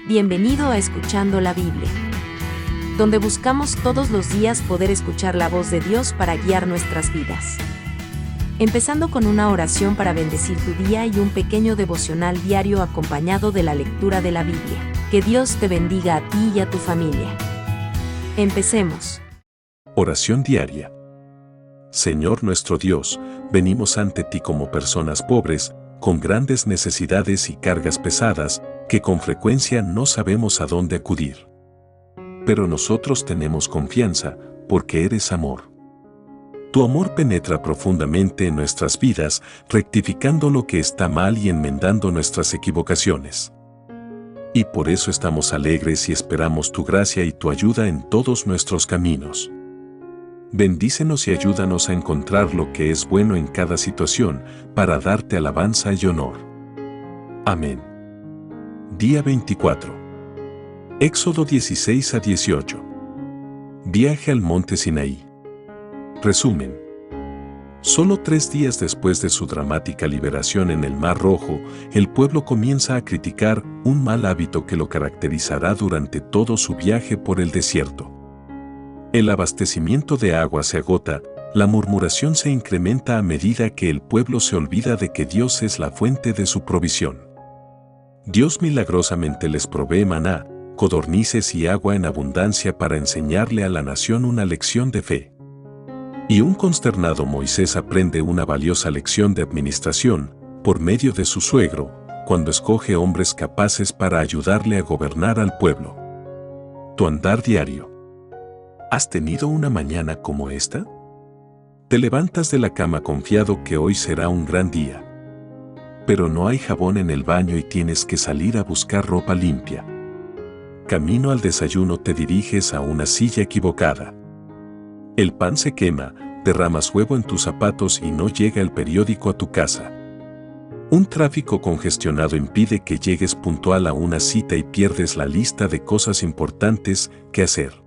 Bienvenido a Escuchando la Biblia, donde buscamos todos los días poder escuchar la voz de Dios para guiar nuestras vidas. Empezando con una oración para bendecir tu día y un pequeño devocional diario acompañado de la lectura de la Biblia. Que Dios te bendiga a ti y a tu familia. Empecemos. Oración diaria. Señor nuestro Dios, venimos ante ti como personas pobres, con grandes necesidades y cargas pesadas, que con frecuencia no sabemos a dónde acudir. Pero nosotros tenemos confianza, porque eres amor. Tu amor penetra profundamente en nuestras vidas, rectificando lo que está mal y enmendando nuestras equivocaciones. Y por eso estamos alegres y esperamos tu gracia y tu ayuda en todos nuestros caminos. Bendícenos y ayúdanos a encontrar lo que es bueno en cada situación, para darte alabanza y honor. Amén. Día 24. Éxodo 16 a 18. Viaje al monte Sinaí. Resumen. Solo 3 días después de su dramática liberación en el Mar Rojo, el pueblo comienza a criticar un mal hábito que lo caracterizará durante todo su viaje por el desierto. El abastecimiento de agua se agota, la murmuración se incrementa a medida que el pueblo se olvida de que Dios es la fuente de su provisión. Dios milagrosamente les provee maná, codornices y agua en abundancia para enseñarle a la nación una lección de fe. Y un consternado Moisés aprende una valiosa lección de administración, por medio de su suegro, cuando escoge hombres capaces para ayudarle a gobernar al pueblo. Tu andar diario. ¿Has tenido una mañana como esta? Te levantas de la cama confiado que hoy será un gran día. Pero no hay jabón en el baño y tienes que salir a buscar ropa limpia. Camino al desayuno te diriges a una silla equivocada. El pan se quema, derramas huevo en tus zapatos y no llega el periódico a tu casa. Un tráfico congestionado impide que llegues puntual a una cita y pierdes la lista de cosas importantes que hacer.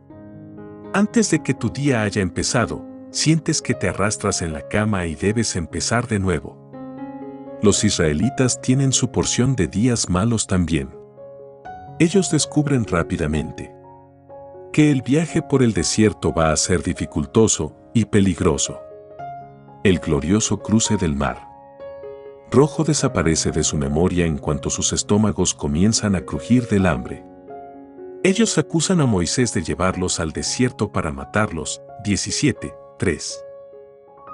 Antes de que tu día haya empezado, sientes que te arrastras en la cama y debes empezar de nuevo. Los israelitas tienen su porción de días malos también. Ellos descubren rápidamente que el viaje por el desierto va a ser dificultoso y peligroso. El glorioso cruce del Mar Rojo desaparece de su memoria en cuanto sus estómagos comienzan a crujir del hambre. Ellos acusan a Moisés de llevarlos al desierto para matarlos. 17:3.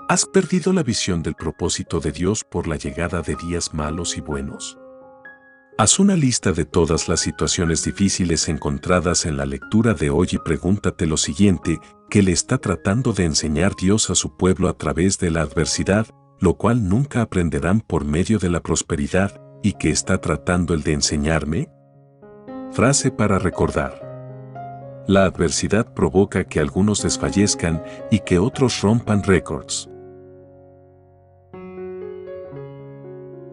¿Has perdido la visión del propósito de Dios por la llegada de días malos y buenos? Haz una lista de todas las situaciones difíciles encontradas en la lectura de hoy y pregúntate lo siguiente: ¿qué le está tratando de enseñar Dios a su pueblo a través de la adversidad, lo cual nunca aprenderán por medio de la prosperidad, y qué está tratando Él de enseñarme? Frase para recordar. La adversidad provoca que algunos desfallezcan y que otros rompan récords.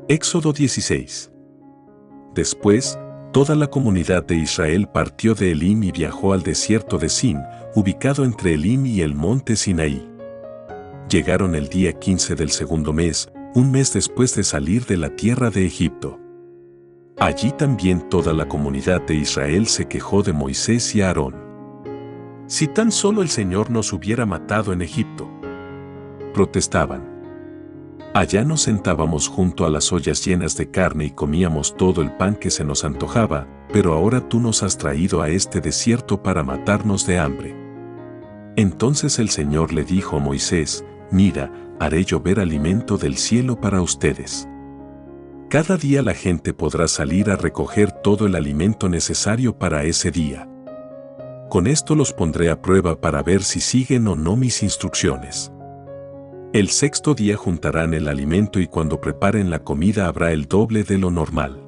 Éxodo 16. Después, toda la comunidad de Israel partió de Elim y viajó al desierto de Sin, ubicado entre Elim y el monte Sinaí. Llegaron el día 15 del segundo mes, un mes después de salir de la tierra de Egipto. Allí también toda la comunidad de Israel se quejó de Moisés y Aarón. Si tan solo el Señor nos hubiera matado en Egipto, protestaban. Allá nos sentábamos junto a las ollas llenas de carne y comíamos todo el pan que se nos antojaba, pero ahora tú nos has traído a este desierto para matarnos de hambre. Entonces el Señor le dijo a Moisés: mira, haré llover alimento del cielo para ustedes. Cada día la gente podrá salir a recoger todo el alimento necesario para ese día. Con esto los pondré a prueba para ver si siguen o no mis instrucciones. El sexto día juntarán el alimento y cuando preparen la comida habrá el doble de lo normal.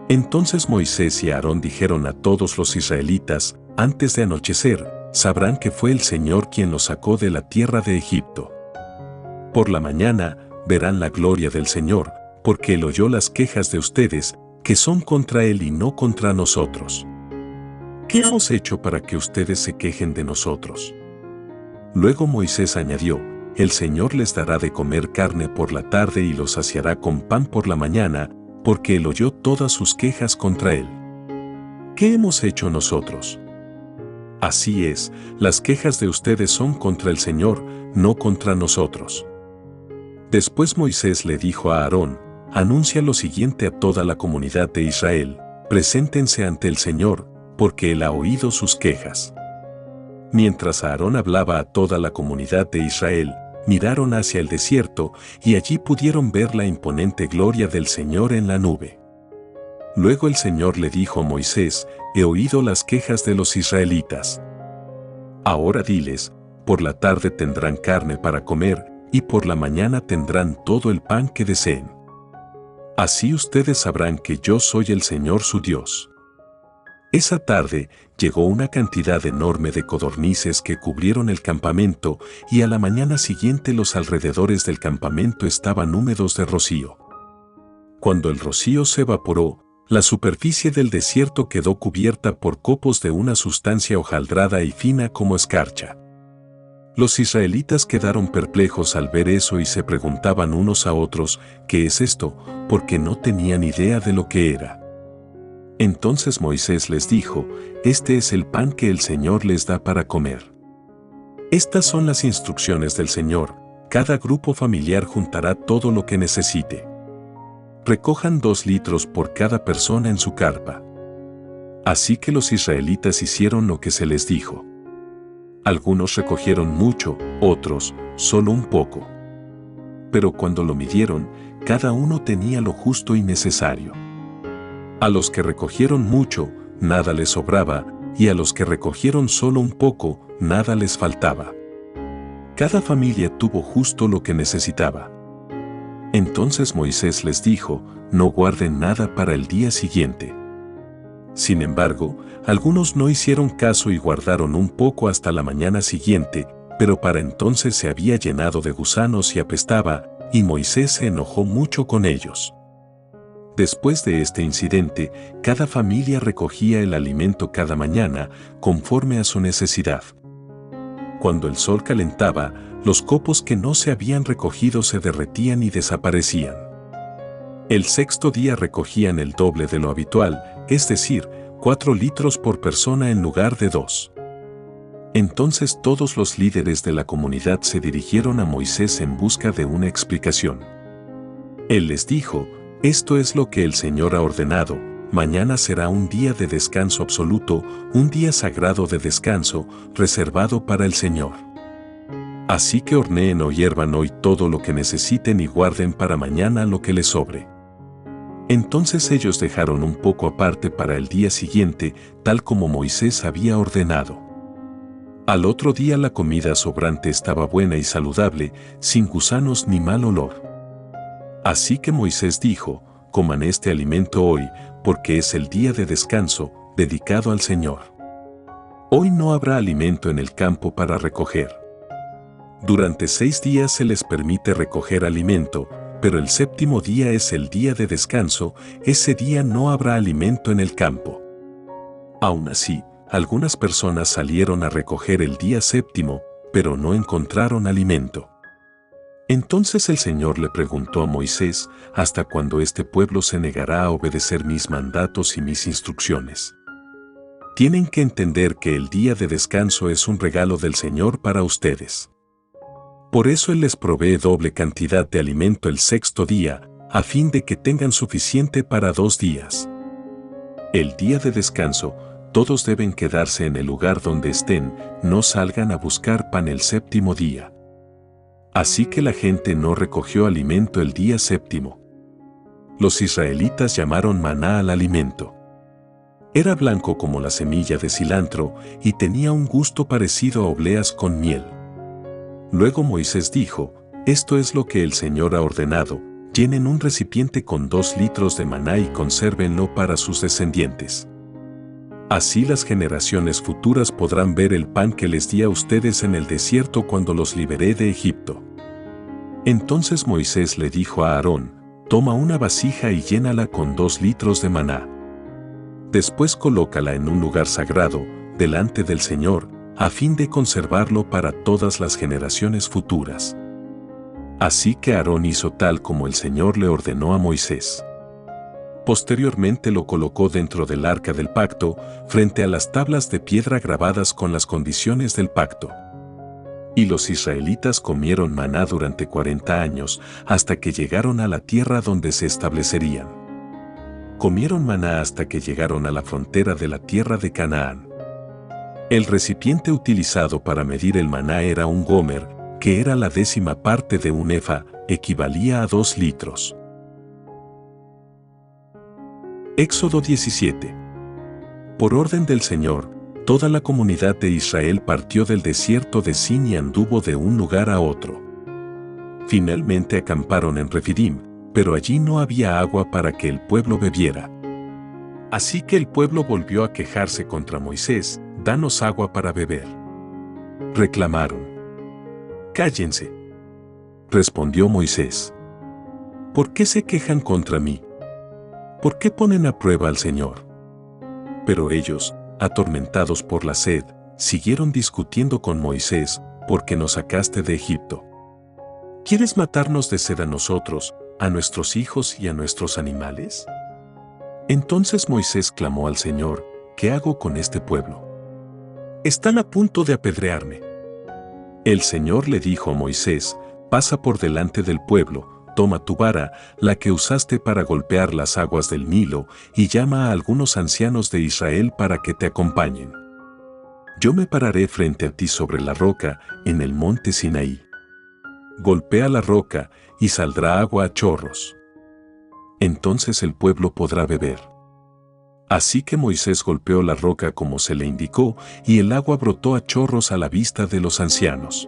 Entonces Moisés y Aarón dijeron a todos los israelitas: antes de anochecer, sabrán que fue el Señor quien los sacó de la tierra de Egipto. Por la mañana, verán la gloria del Señor, porque Él oyó las quejas de ustedes, que son contra Él y no contra nosotros. ¿Qué hemos hecho para que ustedes se quejen de nosotros? Luego Moisés añadió: el Señor les dará de comer carne por la tarde y los saciará con pan por la mañana, porque Él oyó todas sus quejas contra Él. ¿qué hemos hecho nosotros? Así es, las quejas de ustedes son contra el Señor, no contra nosotros. Después Moisés le dijo a Aarón, anuncia lo siguiente a toda la comunidad de Israel, preséntense ante el Señor, porque Él ha oído sus quejas. Mientras Aarón hablaba a toda la comunidad de Israel, miraron hacia el desierto y allí pudieron ver la imponente gloria del Señor en la nube. Luego el Señor le dijo a Moisés, he oído las quejas de los israelitas. Ahora diles, por la tarde tendrán carne para comer, y por la mañana tendrán todo el pan que deseen. Así ustedes sabrán que yo soy el Señor su Dios. Esa tarde llegó una cantidad enorme de codornices que cubrieron el campamento y a la mañana siguiente los alrededores del campamento estaban húmedos de rocío. Cuando el rocío se evaporó, la superficie del desierto quedó cubierta por copos de una sustancia hojaldrada y fina como escarcha. Los israelitas quedaron perplejos al ver eso y se preguntaban unos a otros, ¿qué es esto?, porque no tenían idea de lo que era. Entonces Moisés les dijo, este es el pan que el Señor les da para comer. Estas son las instrucciones del Señor, cada grupo familiar juntará todo lo que necesite. Recojan 2 litros por cada persona en su carpa. Así que los israelitas hicieron lo que se les dijo. Algunos recogieron mucho, otros, solo un poco. Pero cuando lo midieron, cada uno tenía lo justo y necesario. A los que recogieron mucho, nada les sobraba, y a los que recogieron solo un poco, nada les faltaba. Cada familia tuvo justo lo que necesitaba. Entonces Moisés les dijo, no guarden nada para el día siguiente. Sin embargo, algunos no hicieron caso y guardaron un poco hasta la mañana siguiente, pero para entonces se había llenado de gusanos y apestaba, y Moisés se enojó mucho con ellos. Después de este incidente, cada familia recogía el alimento cada mañana, conforme a su necesidad. Cuando el sol calentaba, los copos que no se habían recogido se derretían y desaparecían. El 6º día recogían el doble de lo habitual, es decir, 4 litros por persona en lugar de 2. Entonces todos los líderes de la comunidad se dirigieron a Moisés en busca de una explicación. Él les dijo, esto es lo que el Señor ha ordenado, mañana será un día de descanso absoluto, un día sagrado de descanso, reservado para el Señor. Así que horneen o hiervan hoy todo lo que necesiten y guarden para mañana lo que les sobre. Entonces ellos dejaron un poco aparte para el día siguiente, tal como Moisés había ordenado. Al otro día la comida sobrante estaba buena y saludable, sin gusanos ni mal olor. Así que Moisés dijo, coman este alimento hoy, porque es el día de descanso, dedicado al Señor. Hoy no habrá alimento en el campo para recoger. Durante 6 días se les permite recoger alimento, pero el 7º día es el día de descanso, ese día no habrá alimento en el campo. Aún así, algunas personas salieron a recoger el día 7º, pero no encontraron alimento. Entonces el Señor le preguntó a Moisés, ¿hasta cuándo este pueblo se negará a obedecer mis mandatos y mis instrucciones? Tienen que entender que el día de descanso es un regalo del Señor para ustedes. Por eso Él les provee doble cantidad de alimento el 6º día, a fin de que tengan suficiente para 2 días. El día de descanso, todos deben quedarse en el lugar donde estén, no salgan a buscar pan el 7º día. Así que la gente no recogió alimento el día 7º. Los israelitas llamaron maná al alimento. Era blanco como la semilla de cilantro y tenía un gusto parecido a obleas con miel. Luego Moisés dijo, esto es lo que el Señor ha ordenado, llenen un recipiente con 2 litros de maná y consérvenlo para sus descendientes. Así las generaciones futuras podrán ver el pan que les di a ustedes en el desierto cuando los liberé de Egipto. Entonces Moisés le dijo a Aarón, toma una vasija y llénala con 2 litros de maná. Después colócala en un lugar sagrado, delante del Señor, a fin de conservarlo para todas las generaciones futuras. Así que Aarón hizo tal como el Señor le ordenó a Moisés. Posteriormente lo colocó dentro del arca del pacto, frente a las tablas de piedra grabadas con las condiciones del pacto. Y los israelitas comieron maná durante 40 años, hasta que llegaron a la tierra donde se establecerían. Comieron maná hasta que llegaron a la frontera de la tierra de Canaán. El recipiente utilizado para medir el maná era un gomer, que era la 10ª parte de un efa, equivalía a 2 litros. Éxodo 17. Por orden del Señor, toda la comunidad de Israel partió del desierto de Sin y anduvo de un lugar a otro. Finalmente acamparon en Refidim, pero allí no había agua para que el pueblo bebiera. Así que el pueblo volvió a quejarse contra Moisés: «Danos agua para beber». Reclamaron. «Cállense», respondió Moisés. «¿Por qué se quejan contra mí? ¿Por qué ponen a prueba al Señor?». Pero ellos, atormentados por la sed, siguieron discutiendo con Moisés: «¿Por qué nos sacaste de Egipto? ¿Quieres matarnos de sed a nosotros, a nuestros hijos y a nuestros animales?». Entonces Moisés clamó al Señor: «¿Qué hago con este pueblo? Están a punto de apedrearme». El Señor le dijo a Moisés: «Pasa por delante del pueblo, toma tu vara, la que usaste para golpear las aguas del Nilo, y llama a algunos ancianos de Israel para que te acompañen. Yo me pararé frente a ti sobre la roca, en el monte Sinaí. Golpea la roca, y saldrá agua a chorros. Entonces el pueblo podrá beber». Así que Moisés golpeó la roca como se le indicó, y el agua brotó a chorros a la vista de los ancianos.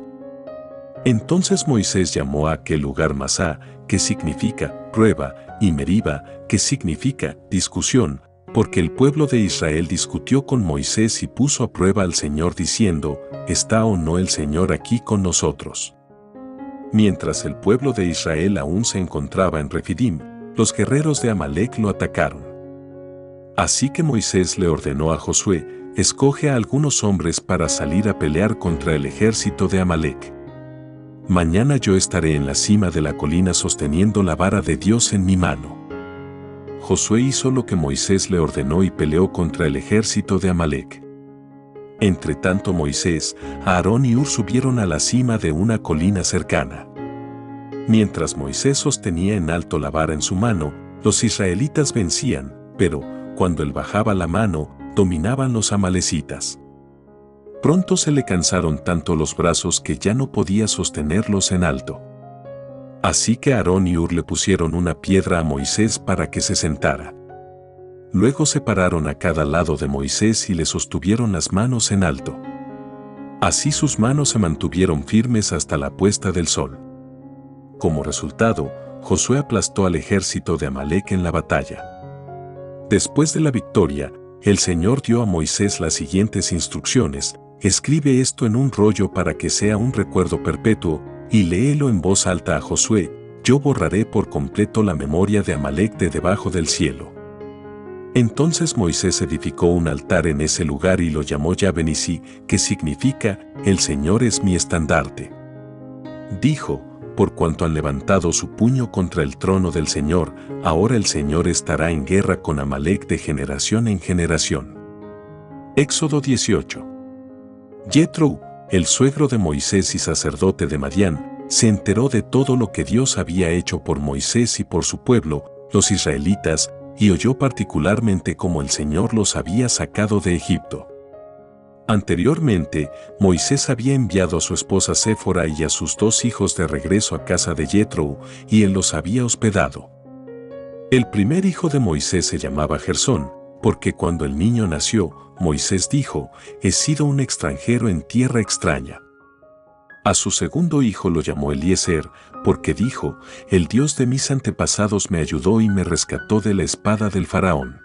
Entonces Moisés llamó a aquel lugar Masá, que significa prueba, y Meriba, que significa discusión, porque el pueblo de Israel discutió con Moisés y puso a prueba al Señor diciendo: ¿está o no el Señor aquí con nosotros? Mientras el pueblo de Israel aún se encontraba en Refidim, los guerreros de Amalec lo atacaron. Así que Moisés le ordenó a Josué: «Escoge a algunos hombres para salir a pelear contra el ejército de Amalec. Mañana yo estaré en la cima de la colina sosteniendo la vara de Dios en mi mano». Josué hizo lo que Moisés le ordenó y peleó contra el ejército de Amalec. Entretanto Moisés, Aarón y Hur subieron a la cima de una colina cercana. Mientras Moisés sostenía en alto la vara en su mano, los israelitas vencían, pero, cuando él bajaba la mano, dominaban los amalecitas. Pronto se le cansaron tanto los brazos que ya no podía sostenerlos en alto. Así que Aarón y Hur le pusieron una piedra a Moisés para que se sentara. Luego se pararon a cada lado de Moisés y le sostuvieron las manos en alto. Así sus manos se mantuvieron firmes hasta la puesta del sol. Como resultado, Josué aplastó al ejército de Amalec en la batalla. Después de la victoria, el Señor dio a Moisés las siguientes instrucciones: «Escribe esto en un rollo para que sea un recuerdo perpetuo, y léelo en voz alta a Josué: yo borraré por completo la memoria de Amalec de debajo del cielo». Entonces Moisés edificó un altar en ese lugar y lo llamó Yahvé Nisí, que significa: «El Señor es mi estandarte». Dijo: «Por cuanto han levantado su puño contra el trono del Señor, ahora el Señor estará en guerra con Amalec de generación en generación». Éxodo 18. Yetro, el suegro de Moisés y sacerdote de Madián, se enteró de todo lo que Dios había hecho por Moisés y por su pueblo, los israelitas, y oyó particularmente cómo el Señor los había sacado de Egipto. Anteriormente, Moisés había enviado a su esposa Séfora y a sus 2 hijos de regreso a casa de Yetro, y él los había hospedado. El primer hijo de Moisés se llamaba Gersón, porque cuando el niño nació, Moisés dijo: «He sido un extranjero en tierra extraña». A su segundo hijo lo llamó Eliezer, porque dijo: «El Dios de mis antepasados me ayudó y me rescató de la espada del faraón».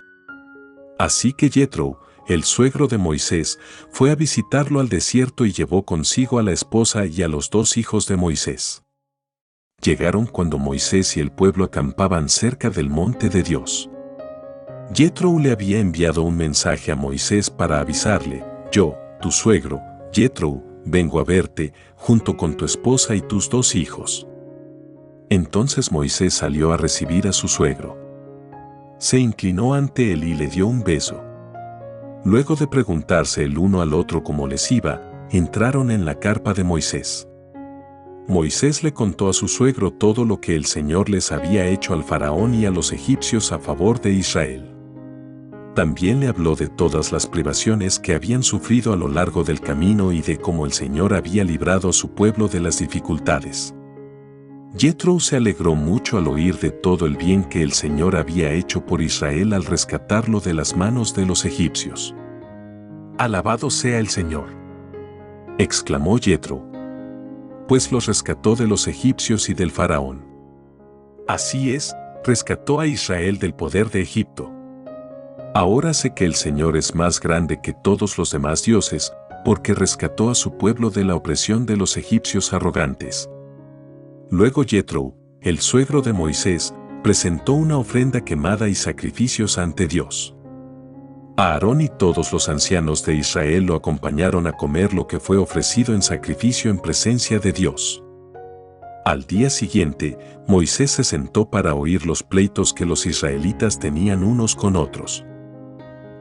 Así que Yetro, el suegro de Moisés, fue a visitarlo al desierto y llevó consigo a la esposa y a los 2 hijos de Moisés. Llegaron cuando Moisés y el pueblo acampaban cerca del monte de Dios. Yetro le había enviado un mensaje a Moisés para avisarle: «Yo, tu suegro, Yetro, vengo a verte, junto con tu esposa y tus 2 hijos». Entonces Moisés salió a recibir a su suegro. Se inclinó ante él y le dio un beso. Luego de preguntarse el uno al otro cómo les iba, entraron en la carpa de Moisés. Moisés le contó a su suegro todo lo que el Señor les había hecho al faraón y a los egipcios a favor de Israel. También le habló de todas las privaciones que habían sufrido a lo largo del camino y de cómo el Señor había librado a su pueblo de las dificultades. Jethro se alegró mucho al oír de todo el bien que el Señor había hecho por Israel al rescatarlo de las manos de los egipcios. «Alabado sea el Señor», exclamó Jethro, pues los rescató de los egipcios y del faraón. Así es, rescató a Israel del poder de Egipto. Ahora sé que el Señor es más grande que todos los demás dioses, porque rescató a su pueblo de la opresión de los egipcios arrogantes. Luego Jethro, el suegro de Moisés, presentó una ofrenda quemada y sacrificios ante Dios. Aarón y todos los ancianos de Israel lo acompañaron a comer lo que fue ofrecido en sacrificio en presencia de Dios. Al día siguiente, Moisés se sentó para oír los pleitos que los israelitas tenían unos con otros.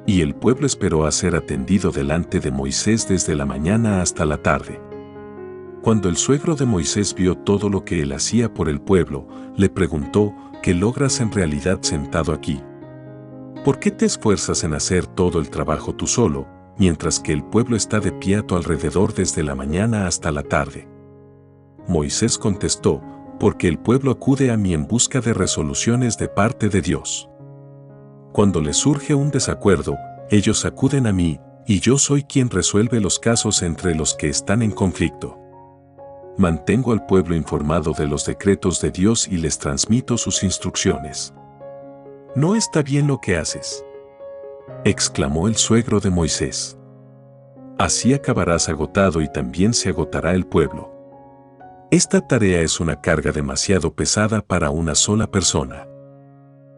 Y el pueblo esperó a ser atendido delante de Moisés desde la mañana hasta la tarde. Cuando el suegro de Moisés vio todo lo que él hacía por el pueblo, le preguntó: ¿qué logras en realidad sentado aquí? ¿Por qué te esfuerzas en hacer todo el trabajo tú solo, mientras que el pueblo está de pie a tu alrededor desde la mañana hasta la tarde? Moisés contestó: porque el pueblo acude a mí en busca de resoluciones de parte de Dios. Cuando les surge un desacuerdo, ellos acuden a mí, y yo soy quien resuelve los casos entre los que están en conflicto. Mantengo al pueblo informado de los decretos de Dios y les transmito sus instrucciones. «No está bien lo que haces», exclamó el suegro de Moisés. «Así acabarás agotado y también se agotará el pueblo. Esta tarea es una carga demasiado pesada para una sola persona.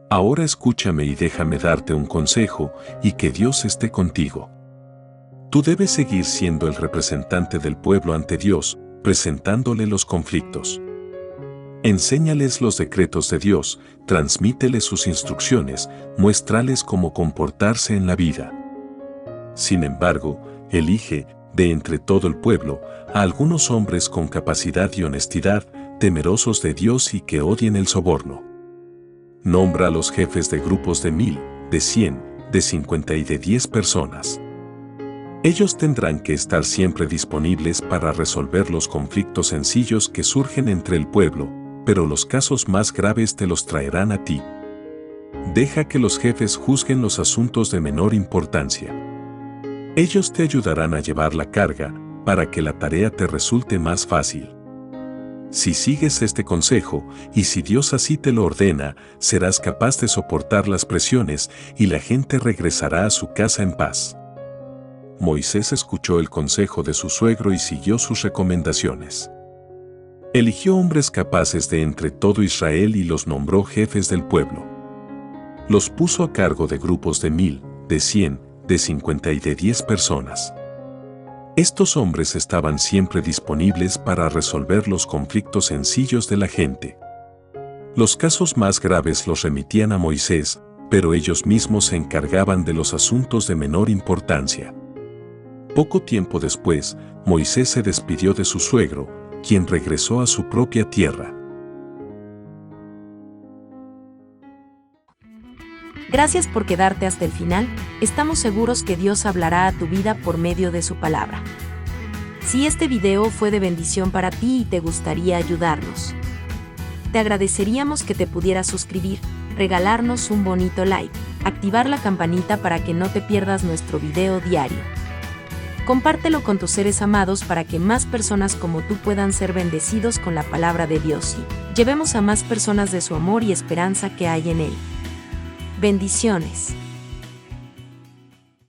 Ahora escúchame y déjame darte un consejo, y que Dios esté contigo. Tú debes seguir siendo el representante del pueblo ante Dios, presentándole los conflictos. Enséñales los decretos de Dios, transmíteles sus instrucciones, muéstrales cómo comportarse en la vida. Sin embargo, elige, de entre todo el pueblo, a algunos hombres con capacidad y honestidad, temerosos de Dios y que odien el soborno. Nombra a los jefes de grupos de 1000, de 100, de 50 y de 10 personas. Ellos tendrán que estar siempre disponibles para resolver los conflictos sencillos que surgen entre el pueblo, pero los casos más graves te los traerán a ti. Deja que los jefes juzguen los asuntos de menor importancia. Ellos te ayudarán a llevar la carga, para que la tarea te resulte más fácil. Si sigues este consejo, y si Dios así te lo ordena, serás capaz de soportar las presiones y la gente regresará a su casa en paz. Moisés escuchó el consejo de su suegro y siguió sus recomendaciones. Eligió hombres capaces de entre todo Israel y los nombró jefes del pueblo. Los puso a cargo de grupos de 1000, de 100, de 50 y de 10 personas. Estos hombres estaban siempre disponibles para resolver los conflictos sencillos de la gente. Los casos más graves los remitían a Moisés, pero ellos mismos se encargaban de los asuntos de menor importancia. Poco tiempo después, Moisés se despidió de su suegro, quien regresó a su propia tierra. Gracias por quedarte hasta el final, estamos seguros que Dios hablará a tu vida por medio de su palabra. Si este video fue de bendición para ti y te gustaría ayudarnos, te agradeceríamos que te pudieras suscribir, regalarnos un bonito like, activar la campanita para que no te pierdas nuestro video diario. Compártelo con tus seres amados para que más personas como tú puedan ser bendecidos con la palabra de Dios y llevemos a más personas de su amor y esperanza que hay en Él. Bendiciones.